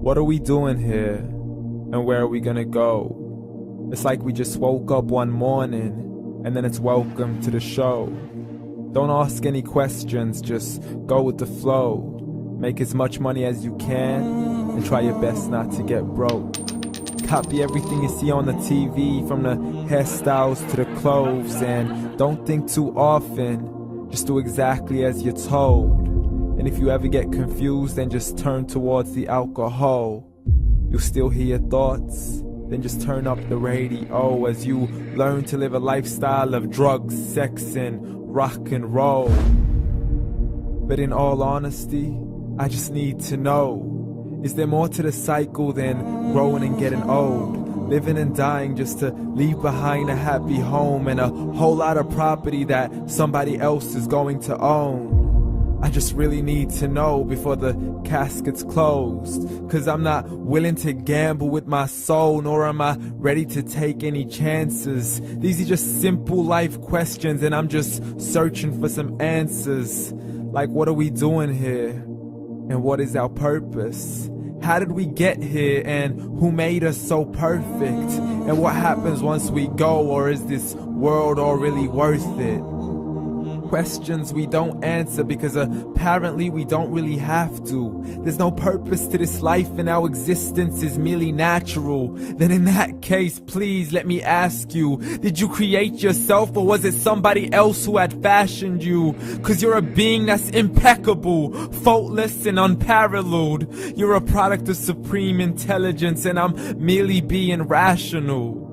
What are we doing here? And where are we gonna go? It's like we just woke up one morning and then it's welcome to the show. Don't ask any questions, just go with the flow. Make as much money as you can and try your best not to get broke. Copy everything you see on the TV, from the hairstyles to the clothes, and don't think too often, just do exactly as you're told. And if you ever get confused, then just turn towards the alcohol. You'll still hear your thoughts, then just turn up the radio as you learn to live a lifestyle of drugs, sex, and rock and roll. But in all honesty, I just need to know, is there more to the cycle than growing and getting old? Living and dying just to leave behind a happy home and a whole lot of property that somebody else is going to own. I just really need to know before the casket's closed, 'cause I'm not willing to gamble with my soul, nor am I ready to take any chances. These are just simple life questions and I'm just searching for some answers. Like, what are we doing here? And what is our purpose? How did we get here, and who made us so perfect? And what happens once we go, or is this world all really worth it? Questions we don't answer because apparently we don't really have to. There's no purpose to this life and our existence is merely natural. Then in that case, please let me ask you, did you create yourself, or was it somebody else who had fashioned you? 'Cause you're a being that's impeccable, faultless and unparalleled. You're a product of supreme intelligence and I'm merely being rational.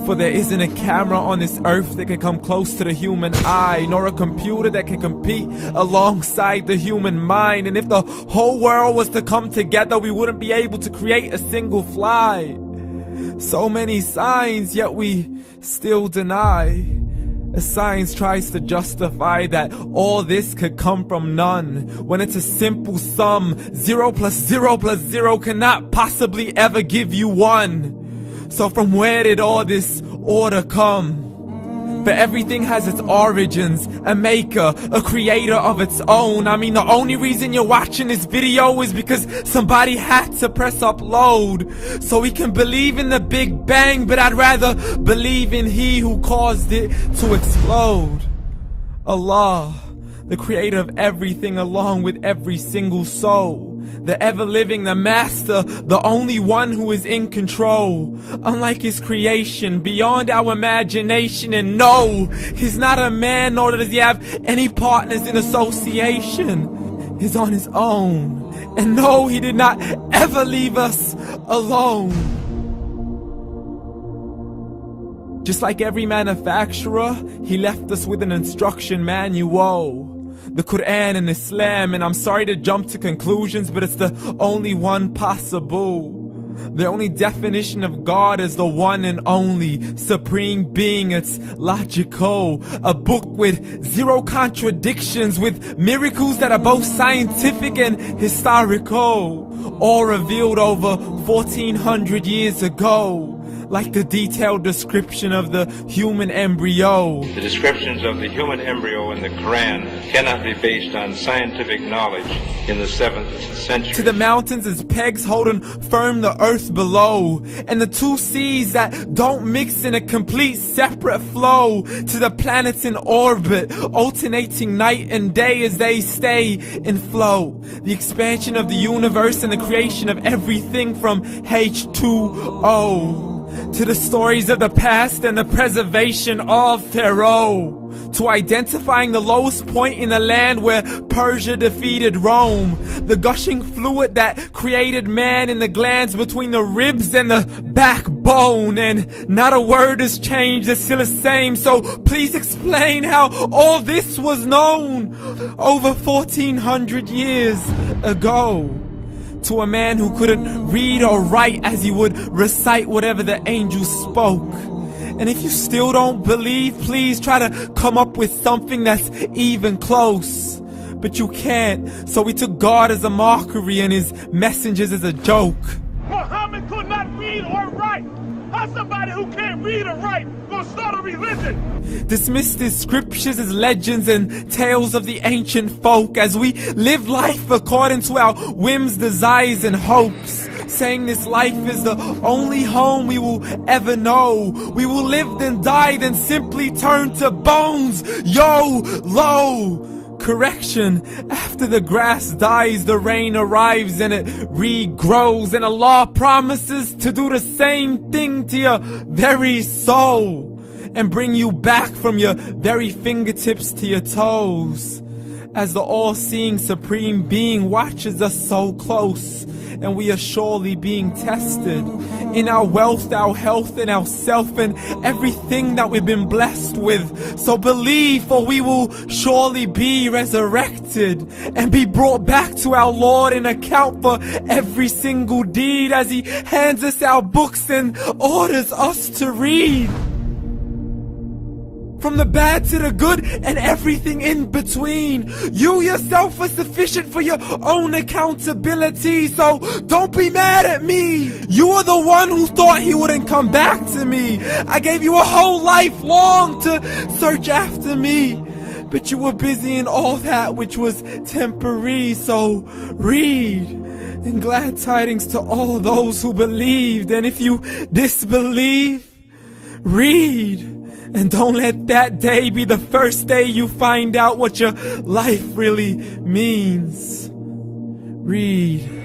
For there isn't a camera on this earth that can come close to the human eye, nor a computer that can compete alongside the human mind. And if the whole world was to come together, we wouldn't be able to create a single fly. So many signs, yet we still deny. As science tries to justify that all this could come from none, when it's a simple sum. 0 plus 0 plus 0 cannot possibly ever give you 1. So from where did all this order come? For everything has its origins, a maker, a creator of its own. I mean, the only reason you're watching this video is because somebody had to press upload. So we can believe in the Big Bang, but I'd rather believe in He who caused it to explode. Allah, the creator of everything along with every single soul. The ever-living, the master, the only one who is in control. Unlike his creation, beyond our imagination. And no, he's not a man, nor does he have any partners in association. He's on his own. And no, he did not ever leave us alone. Just like every manufacturer, he left us with an instruction manual. The Quran and Islam, and I'm sorry to jump to conclusions, but it's the only one possible. The only definition of God is the one and only supreme being. It's logical, a book with 0 contradictions, with miracles that are both scientific and historical, all revealed over 1400 years ago. Like the detailed description of the human embryo. The descriptions of the human embryo in the Quran cannot be based on scientific knowledge in the 7th century. To the mountains as pegs holding firm the earth below, and the 2 seas that don't mix in a complete separate flow. To the planets in orbit, alternating night and day as they stay in flow. The expansion of the universe and the creation of everything from H2O. To the stories of the past and the preservation of Pharaoh. To identifying the lowest point in the land where Persia defeated Rome. The gushing fluid that created man in the glands between the ribs and the backbone. And not a word has changed, it's still the same. So please explain how all this was known over 1400 years ago. To a man who couldn't read or write as he would recite whatever the angels spoke. And if you still don't believe, please try to come up with something that's even close. But you can't, so we took God as a mockery and his messengers as a joke. Mohamed could not read or write. How's somebody who can't read or write gonna start a religion? Dismissed his scriptures as legends and tales of the ancient folk, as we live life according to our whims, desires and hopes. saying this life is the only home we will ever know. We will live then die, then simply turn to bones. YOLO! Correction, after the grass dies, the rain arrives and it regrows, and Allah promises to do the same thing to your very soul and bring you back from your very fingertips to your toes, as the all-seeing supreme being watches us so close, and we are surely being tested in our wealth, our health, and our self, and everything that we've been blessed with. So believe, for we will surely be resurrected and be brought back to our Lord and account for every single deed, as He hands us our books and orders us to read. From the bad to the good and everything in between. You yourself are sufficient for your own accountability, so don't be mad at me. You are the one who thought He wouldn't come back to me. I gave you a whole life long to search after me, but you were busy in all that which was temporary. So read, and glad tidings to all those who believed. And if you disbelieve, read. And don't let that day be the first day you find out what your life really means. Read.